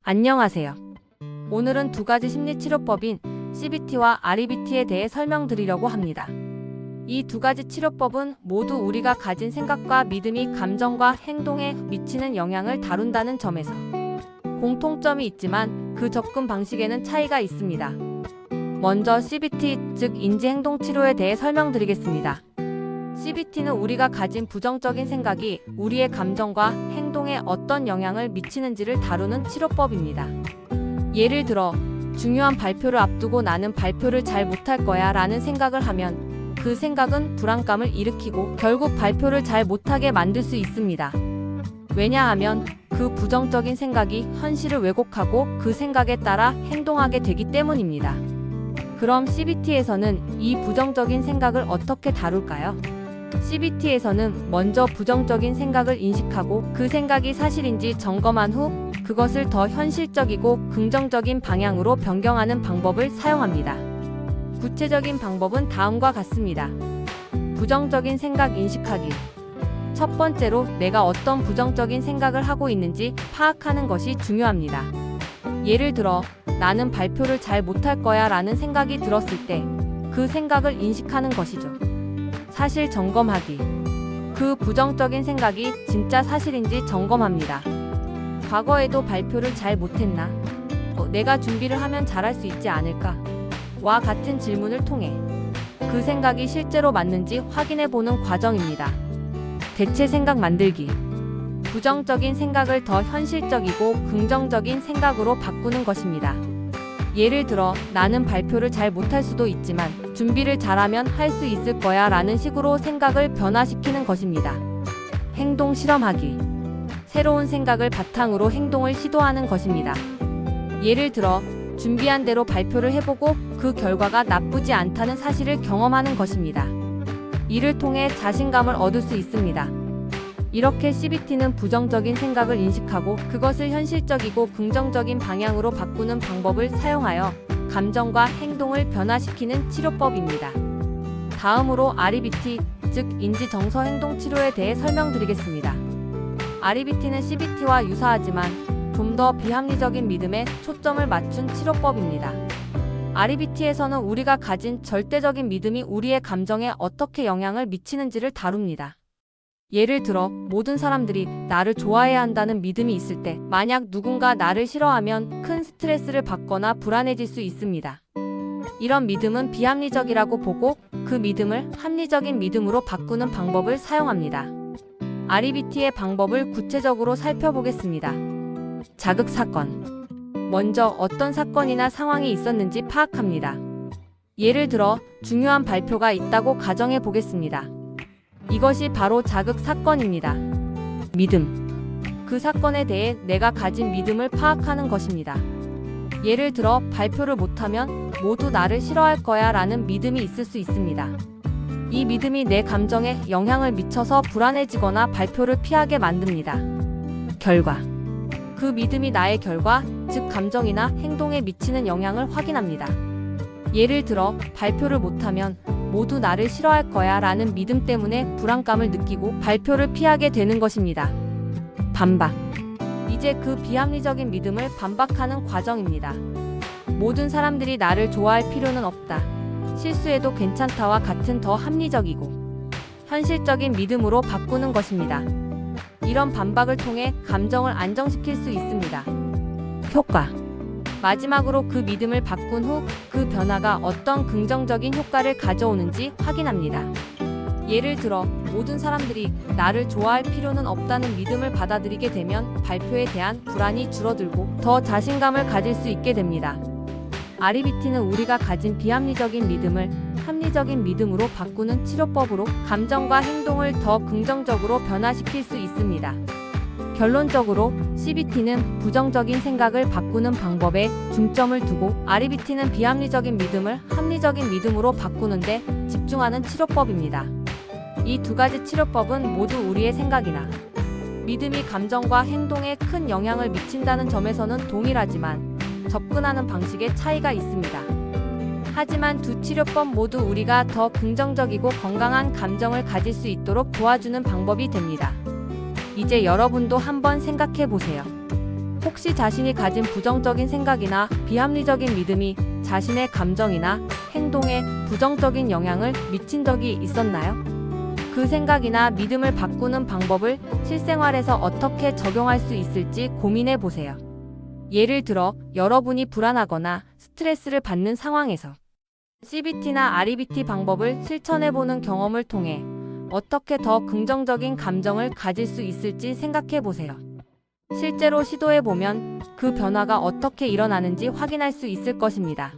안녕하세요. 오늘은 두 가지 심리치료법인 CBT와 REBT에 대해 설명드리려고 합니다. 이 두 가지 치료법은 모두 우리가 가진 생각과 믿음이 감정과 행동에 미치는 영향을 다룬다는 점에서 공통점이 있지만 그 접근 방식에는 차이가 있습니다. 먼저 CBT, 즉 인지행동치료에 대해 설명드리겠습니다. CBT는 우리가 가진 부정적인 생각이 우리의 감정과 행동에 어떤 영향을 미치는지를 다루는 치료법입니다. 예를 들어, 중요한 발표를 앞두고 나는 발표를 잘 못할 거야 라는 생각을 하면 그 생각은 불안감을 일으키고 결국 발표를 잘 못하게 만들 수 있습니다. 왜냐하면 그 부정적인 생각이 현실을 왜곡하고 그 생각에 따라 행동하게 되기 때문입니다. 그럼 CBT에서는 이 부정적인 생각을 어떻게 다룰까요? CBT에서는 먼저 부정적인 생각을 인식하고 그 생각이 사실인지 점검한 후 그것을 더 현실적이고 긍정적인 방향으로 변경하는 방법을 사용합니다. 구체적인 방법은 다음과 같습니다. 부정적인 생각 인식하기. 첫 번째로 내가 어떤 부정적인 생각을 하고 있는지 파악하는 것이 중요합니다. 예를 들어, 나는 발표를 잘 못할 거야 라는 생각이 들었을 때 그 생각을 인식하는 것이죠. 사실 점검하기. 그 부정적인 생각이 진짜 사실인지 점검합니다. 과거에도 발표를 잘 못했나? 내가 준비를 하면 잘할 수 있지 않을까? 와 같은 질문을 통해 그 생각이 실제로 맞는지 확인해보는 과정입니다. 대체 생각 만들기. 부정적인 생각을 더 현실적이고 긍정적인 생각으로 바꾸는 것입니다. 예를 들어, 나는 발표를 잘 못할 수도 있지만 준비를 잘하면 할 수 있을 거야 라는 식으로 생각을 변화시키는 것입니다. 행동 실험하기. 새로운 생각을 바탕으로 행동을 시도하는 것입니다. 예를 들어, 준비한 대로 발표를 해보고 그 결과가 나쁘지 않다는 사실을 경험하는 것입니다. 이를 통해 자신감을 얻을 수 있습니다. 이렇게 CBT는 부정적인 생각을 인식하고 그것을 현실적이고 긍정적인 방향으로 바꾸는 방법을 사용하여 감정과 행동을 변화시키는 치료법입니다. 다음으로 REBT, 즉 인지정서행동치료에 대해 설명드리겠습니다. REBT는 CBT와 유사하지만 좀 더 비합리적인 믿음에 초점을 맞춘 치료법입니다. REBT에서는 우리가 가진 절대적인 믿음이 우리의 감정에 어떻게 영향을 미치는지를 다룹니다. 예를 들어, 모든 사람들이 나를 좋아해야 한다는 믿음이 있을 때 만약 누군가 나를 싫어하면 큰 스트레스를 받거나 불안해질 수 있습니다. 이런 믿음은 비합리적이라고 보고 그 믿음을 합리적인 믿음으로 바꾸는 방법을 사용합니다. REBT의 방법을 구체적으로 살펴보겠습니다. 자극사건. 먼저 어떤 사건이나 상황이 있었는지 파악합니다. 예를 들어, 중요한 발표가 있다고 가정해 보겠습니다. 이것이 바로 자극사건입니다. 믿음. 그 사건에 대해 내가 가진 믿음을 파악하는 것입니다. 예를 들어, 발표를 못하면 모두 나를 싫어할 거야 라는 믿음이 있을 수 있습니다. 이 믿음이 내 감정에 영향을 미쳐서 불안해지거나 발표를 피하게 만듭니다. 결과. 그 믿음이 나의 결과, 즉 감정이나 행동에 미치는 영향을 확인합니다. 예를 들어, 발표를 못하면 모두 나를 싫어할 거야 라는 믿음 때문에 불안감을 느끼고 발표를 피하게 되는 것입니다. 반박. 이제 그 비합리적인 믿음을 반박하는 과정입니다. 모든 사람들이 나를 좋아할 필요는 없다. 실수해도 괜찮다와 같은 더 합리적이고 현실적인 믿음으로 바꾸는 것입니다. 이런 반박을 통해 감정을 안정시킬 수 있습니다. 효과. 마지막으로 그 믿음을 바꾼 후 그 변화가 어떤 긍정적인 효과를 가져오는지 확인합니다. 예를 들어, 모든 사람들이 나를 좋아할 필요는 없다는 믿음을 받아들이게 되면 발표에 대한 불안이 줄어들고 더 자신감을 가질 수 있게 됩니다. REBT는 우리가 가진 비합리적인 믿음을 합리적인 믿음으로 바꾸는 치료법으로 감정과 행동을 더 긍정적으로 변화시킬 수 있습니다. 결론적으로 CBT는 부정적인 생각을 바꾸는 방법에 중점을 두고 REBT는 비합리적인 믿음을 합리적인 믿음으로 바꾸는데 집중하는 치료법입니다. 이 두 가지 치료법은 모두 우리의 생각이나 믿음이 감정과 행동에 큰 영향을 미친다는 점에서는 동일하지만 접근하는 방식에 차이가 있습니다. 하지만 두 치료법 모두 우리가 더 긍정적이고 건강한 감정을 가질 수 있도록 도와주는 방법이 됩니다. 이제 여러분도 한번 생각해 보세요. 혹시 자신이 가진 부정적인 생각이나 비합리적인 믿음이 자신의 감정이나 행동에 부정적인 영향을 미친 적이 있었나요? 그 생각이나 믿음을 바꾸는 방법을 실생활에서 어떻게 적용할 수 있을지 고민해 보세요. 예를 들어, 여러분이 불안하거나 스트레스를 받는 상황에서 CBT나 REBT 방법을 실천해 보는 경험을 통해 어떻게 더 긍정적인 감정을 가질 수 있을지 생각해 보세요. 실제로 시도해 보면 그 변화가 어떻게 일어나는지 확인할 수 있을 것입니다.